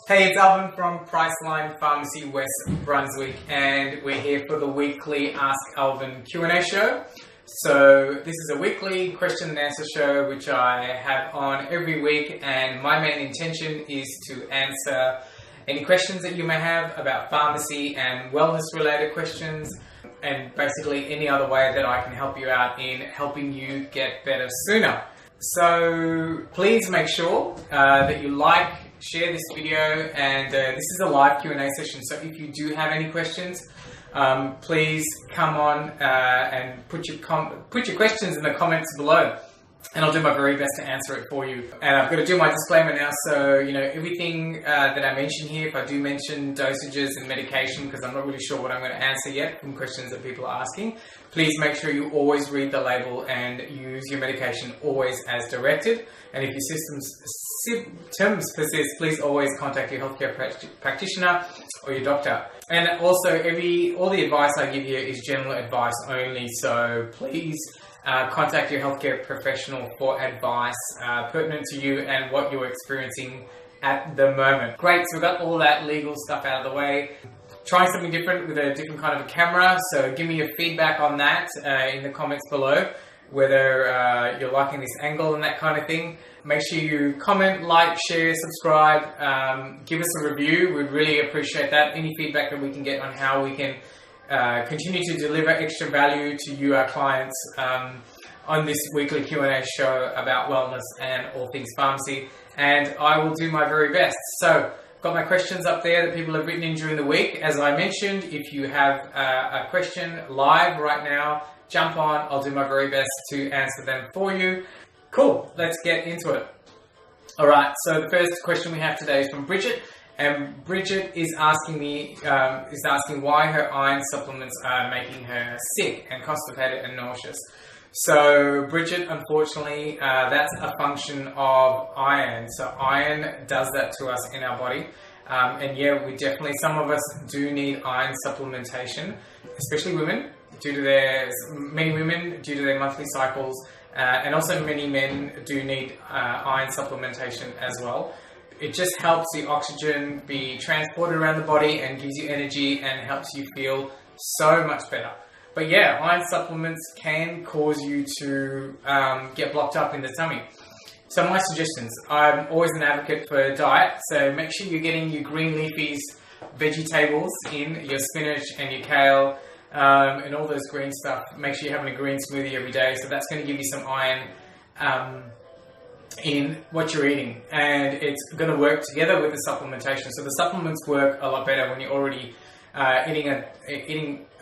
Hey, it's Alvin from Priceline Pharmacy, West Brunswick, and we're here for the weekly Ask Alvin Q&A show. So this is a weekly question and answer show which I have on every week, and my main intention is to answer any questions that you may have about pharmacy and wellness related questions, and basically any other way that I can help you out in helping you get better sooner. So please make sure that you share this video, and this is a live Q&A session, so if you do have any questions, please come on and put your questions in the comments below, and I'll do my very best to answer it for you. And I've got to do my disclaimer now, so everything that I mention here, if I do mention dosages and medication, because I'm not really sure what I'm going to answer yet from questions that people are asking, please make sure you always read the label and use your medication always as directed. And if your symptoms persist, please always contact your healthcare practitioner or your doctor. And also, all the advice I give you is general advice only, so please contact your healthcare professional for advice pertinent to you and what you're experiencing at the moment. Great, so we've got all that legal stuff out of the way. Trying something different with a different kind of a camera, so give me your feedback on that in the comments below, whether you're liking this angle and that kind of thing. Make sure you comment, like, share, subscribe, give us a review. We'd really appreciate that. Any feedback that we can get on how we can continue to deliver extra value to you, our clients, on this weekly Q&A show about wellness and all things pharmacy, and I will do my very best. So, got my questions up there that people have written in during the week. As I mentioned, if you have a question live right now, jump on. I'll do my very best to answer them for you. Cool, let's get into it. Alright, so the first question we have today is from Bridget, and Bridget is asking why her iron supplements are making her sick and constipated and nauseous. So Bridget, unfortunately, that's a function of iron. So iron does that to us in our body. And yeah, some of us do need iron supplementation, especially women, many women due to their monthly cycles, and also many men do need iron supplementation as well. It just helps the oxygen be transported around the body and gives you energy and helps you feel so much better. But yeah, iron supplements can cause you to get blocked up in the tummy. So my suggestions, I'm always an advocate for diet, so make sure you're getting your green leafies, vegetables in, your spinach and your kale, and all those green stuff. Make sure you're having a green smoothie every day, so that's going to give you some iron in what you're eating, and it's going to work together with the supplementation. So the supplements work a lot better when you're already eating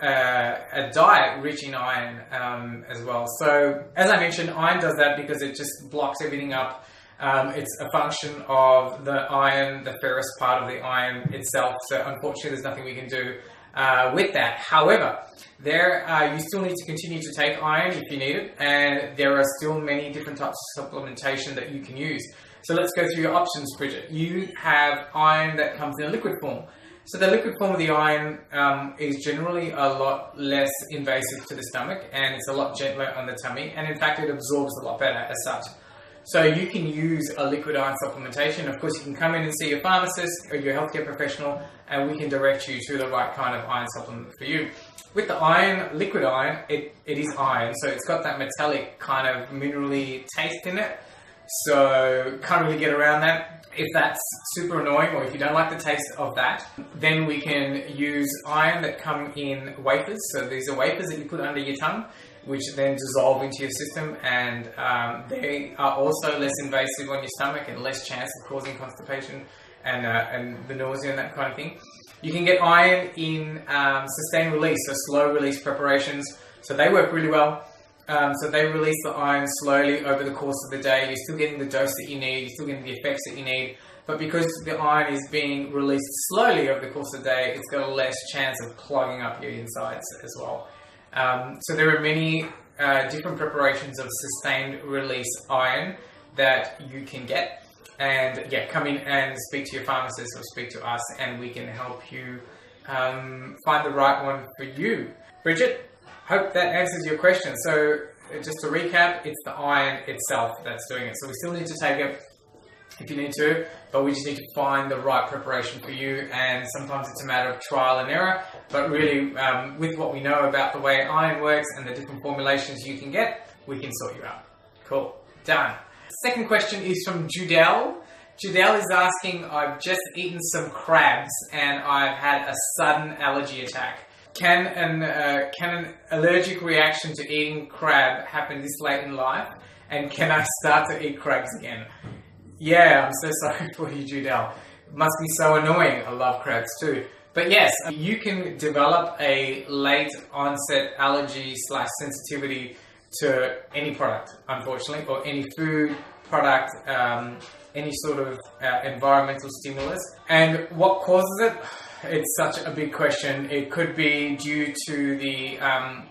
a diet rich in iron as well. So as I mentioned, iron does that because it just blocks everything up. It's a function of the iron, the ferrous part of the iron itself. So unfortunately, there's nothing we can do with that. However, you still need to continue to take iron if you need it, and there are still many different types of supplementation that you can use. So let's go through your options, Bridget. You have iron that comes in a liquid form. So the liquid form of the iron is generally a lot less invasive to the stomach, and it's a lot gentler on the tummy, and in fact it absorbs a lot better as such. So you can use a liquid iron supplementation. Of course, you can come in and see your pharmacist or your healthcare professional, and we can direct you to the right kind of iron supplement for you. With the iron, liquid iron, it is iron, so it's got that metallic kind of minerally taste in it, so can't really get around that. If that's super annoying, or if you don't like the taste of that, then we can use iron that come in wafers. So these are wafers that you put under your tongue, which then dissolve into your system, and they are also less invasive on your stomach and less chance of causing constipation and the nausea and that kind of thing. You can get iron in sustained release, so slow release preparations. So they work really well. So they release the iron slowly over the course of the day. You're still getting the dose that you need, you're still getting the effects that you need, but because the iron is being released slowly over the course of the day, it's got a less chance of clogging up your insides as well. So there are many different preparations of sustained release iron that you can get, and yeah, come in and speak to your pharmacist or speak to us, and we can help you find the right one for you. Bridget, hope that answers your question. So just to recap, it's the iron itself that's doing it. So we still need to take it, if you need to, but we just need to find the right preparation for you, and sometimes it's a matter of trial and error, but really with what we know about the way iron works and the different formulations you can get, we can sort you out. Cool, done. Second question is from Judelle. Judelle is asking, I've just eaten some crabs and I've had a sudden allergy attack. Can an allergic reaction to eating crab happen this late in life? And can I start to eat crabs again? Yeah, I'm so sorry for you, Judelle. It must be so annoying. I love crabs too. But yes, you can develop a late onset allergy / sensitivity to any product, unfortunately, or any food product, any sort of environmental stimulus. And what causes it? It's such a big question. It could be due to the,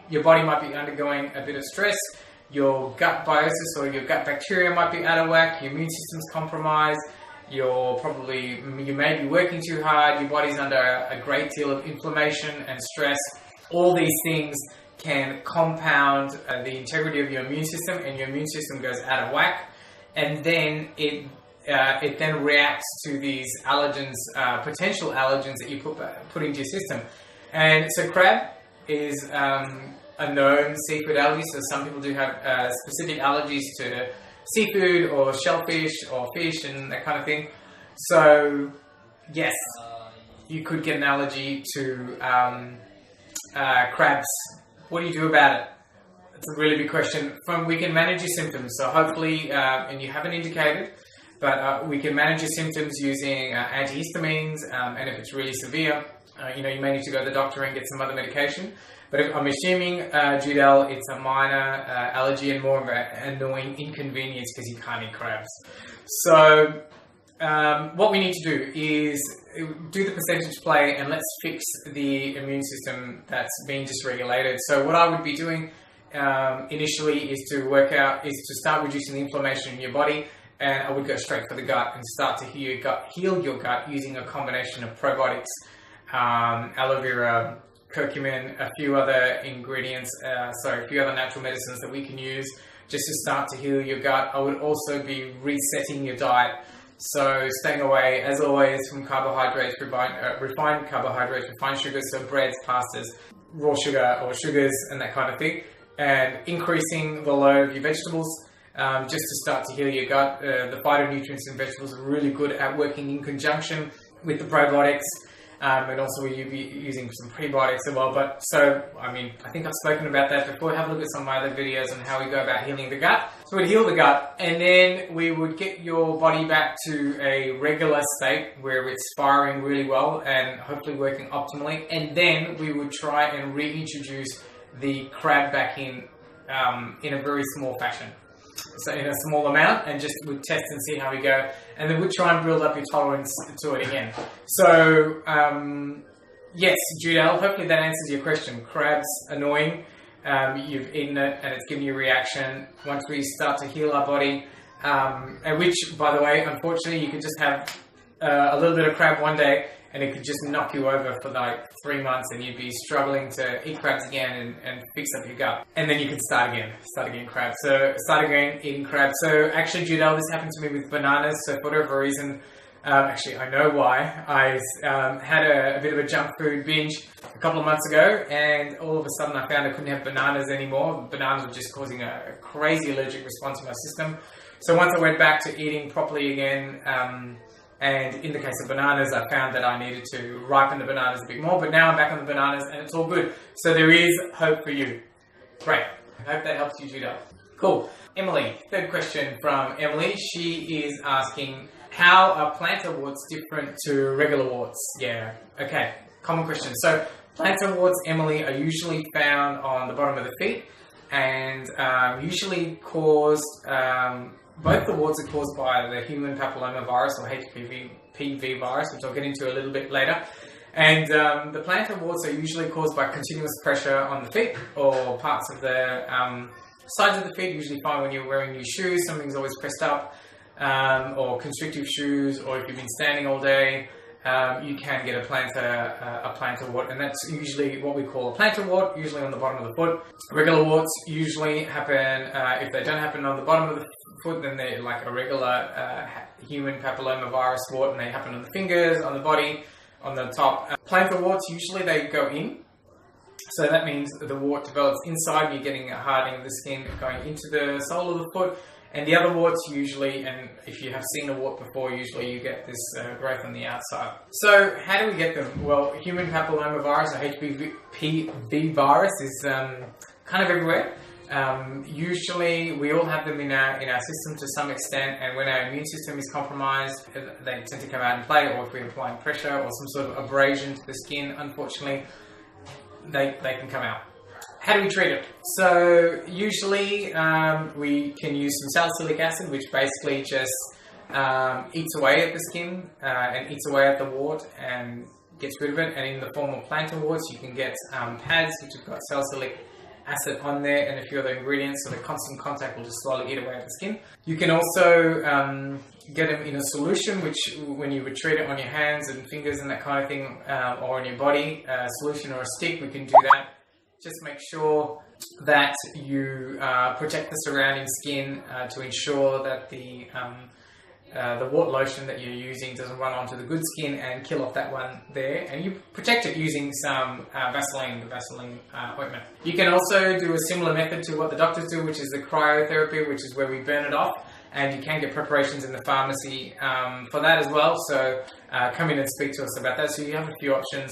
your body might be undergoing a bit of stress, your gut biosis or your gut bacteria might be out of whack, your immune system's compromised, you may be working too hard, your body's under a great deal of inflammation and stress. All these things can compound the integrity of your immune system, and your immune system goes out of whack, and then it then reacts to these allergens, potential allergens that you put into your system. And so crab is a known seafood allergy, so some people do have specific allergies to seafood or shellfish or fish and that kind of thing. So yes, you could get an allergy to crabs. What do you do about it? It's a really big question. We can manage your symptoms, so hopefully, and you haven't indicated, but we can manage your symptoms using antihistamines, and if it's really severe, you may need to go to the doctor and get some other medication. But I'm assuming, Judelle, it's a minor allergy and more of an annoying inconvenience because you can't eat crabs. So what we need to do is do the percentage play, and let's fix the immune system that's being dysregulated. So what I would be doing initially is to start reducing the inflammation in your body, and I would go straight for the gut and start to heal your gut using a combination of probiotics, aloe vera, curcumin, a few other ingredients, a few other natural medicines that we can use just to start to heal your gut. I would also be resetting your diet, so staying away, as always, from carbohydrates, refined carbohydrates, refined sugars, so breads, pastas, raw sugar or sugars and that kind of thing, and increasing the load of your vegetables just to start to heal your gut. The phytonutrients in vegetables are really good at working in conjunction with the probiotics. And also you'll be using some prebiotics as well. But so, I think I've spoken about that before. Have a look at some of my other videos on how we go about healing the gut. So we'd heal the gut, and then we would get your body back to a regular state where it's firing really well and hopefully working optimally. And then we would try and reintroduce the crab back in a very small fashion. So in a small amount, and just we'd test and see how we go, and then we'd try and build up your tolerance to it again. So yes, Judelle, hopefully that answers your question. Crabs, annoying, you've eaten it and it's given you a reaction. Once we start to heal our body, and which, by the way, unfortunately, you could just have a little bit of crab one day and it could just knock you over for like 3 months, and you'd be struggling to eat crabs again and fix up your gut. And then you can start again crabs. So start again eating crabs. So actually, Judelle, this happened to me with bananas. So for whatever reason, actually I know why, I had a bit of a junk food binge a couple of months ago, and all of a sudden I found I couldn't have bananas anymore. Bananas were just causing a crazy allergic response in my system. So once I went back to eating properly again, and in the case of bananas, I found that I needed to ripen the bananas a bit more, but now I'm back on the bananas and it's all good. So there is hope for you. Great. I hope that helps you, Judelle. Cool. Emily, third question from Emily. She is asking, how are plantar warts different to regular warts? Yeah, okay. Common question. So plantar warts, Emily, are usually found on the bottom of the feet, and usually caused... both the warts are caused by the human papilloma virus, or HPV virus, which I'll get into a little bit later. And the plantar warts are usually caused by continuous pressure on the feet, or parts of the sides of the feet. Usually find when you're wearing new shoes, something's always pressed up, or constrictive shoes, or if you've been standing all day, you can get a plantar wart, and that's usually what we call a plantar wart, usually on the bottom of the foot. Regular warts usually happen, if they don't happen on the bottom of the foot, then they're like a regular human papillomavirus wart, and they happen on the fingers, on the body, on the top. Plantar warts, usually they go in. So that means the wart develops inside, you're getting a hardening of the skin going into the sole of the foot. And the other warts usually, and if you have seen a wart before, usually you get this growth on the outside. So how do we get them? Well, human papillomavirus, or HPV virus, is kind of everywhere. Usually we all have them in our system to some extent, and when our immune system is compromised, they tend to come out and play, or if we're applying pressure or some sort of abrasion to the skin, unfortunately, they can come out. How do we treat it? So usually we can use some salicylic acid, which basically just eats away at the skin and eats away at the wart and gets rid of it. And in the form of plantar warts, you can get pads which have got salicylic acid on there and a few other ingredients, so the constant contact will just slowly eat away at the skin. You can also get them in a solution, which when you would treat it on your hands and fingers and that kind of thing, or on your body, a solution or a stick, we can do that. Just make sure that you protect the surrounding skin to ensure that the wart lotion that you're using doesn't run onto the good skin and kill off that one there. And you protect it using some Vaseline ointment. You can also do a similar method to what the doctors do, which is the cryotherapy, which is where we burn it off. And you can get preparations in the pharmacy for that as well. So come in and speak to us about that. So you have a few options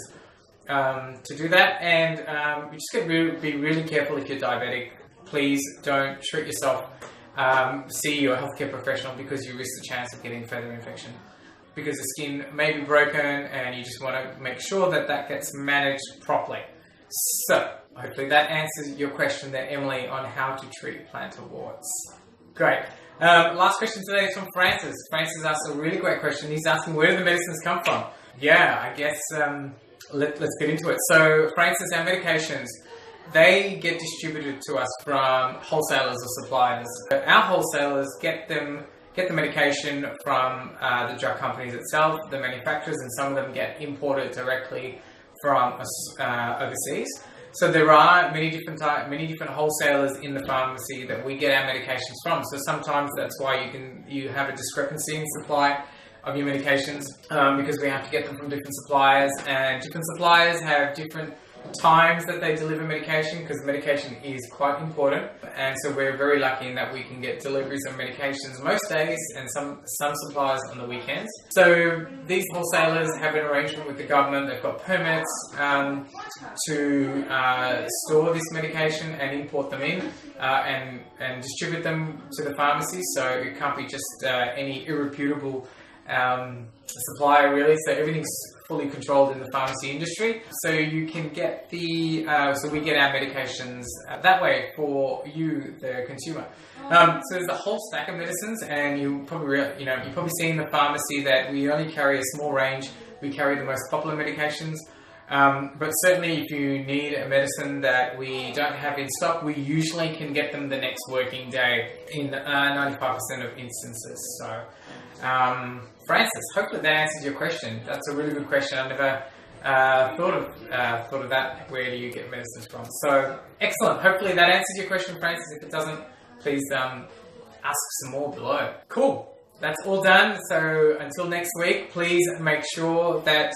to do that, and you just got to be really careful if you're diabetic. Please don't treat yourself. See your healthcare professional, because you risk the chance of getting further infection, because the skin may be broken and you just want to make sure that that gets managed properly. So hopefully that answers your question there, Emily, on how to treat plantar warts. Great. Last question today is from Francis. Francis asked a really great question. He's asking, where do the medicines come from? Yeah, I guess let's get into it. So, Francis, our medications, they get distributed to us from wholesalers or suppliers. Our wholesalers get the medication from the drug companies itself, the manufacturers, and some of them get imported directly from overseas. So there are many different wholesalers in the pharmacy that we get our medications from. So sometimes that's why you have a discrepancy in supply of your medications, because we have to get them from different suppliers, and different suppliers have different times that they deliver medication, because medication is quite important, and so we're very lucky in that we can get deliveries of medications most days and some suppliers on the weekends. So these wholesalers have an arrangement with the government. They've got permits to store this medication and import them in and distribute them to the pharmacy, so it can't be just any irreputable supplier, really. So everything's fully controlled in the pharmacy industry. So you can get so we get our medications that way for you, the consumer. So there's a whole stack of medicines, and you probably see in the pharmacy that we only carry a small range. We carry the most popular medications. But certainly if you need a medicine that we don't have in stock, we usually can get them the next working day in 95% of instances. So Francis, hopefully that answers your question. That's a really good question. I never thought of that. Where do you get medicines from? So excellent. Hopefully that answers your question, Francis. If it doesn't, please ask some more below. Cool. That's all done. So until next week, please make sure that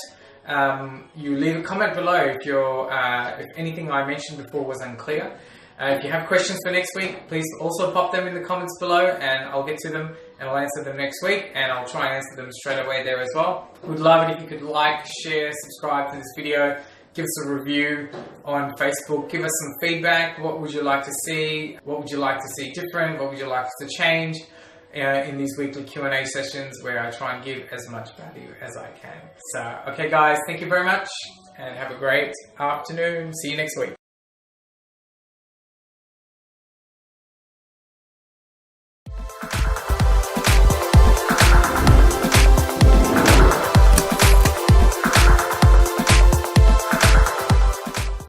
you leave a comment below if anything I mentioned before was unclear. If you have questions for next week, please also pop them in the comments below, and I'll get to them and I'll answer them next week, and I'll try and answer them straight away there as well. Would love it if you could like, share, subscribe to this video, give us a review on Facebook, give us some feedback. What would you like to see? What would you like to see different? What would you like us to change in these weekly Q&A sessions, where I try and give as much value as I can. So, okay guys, thank you very much and have a great afternoon. See you next week.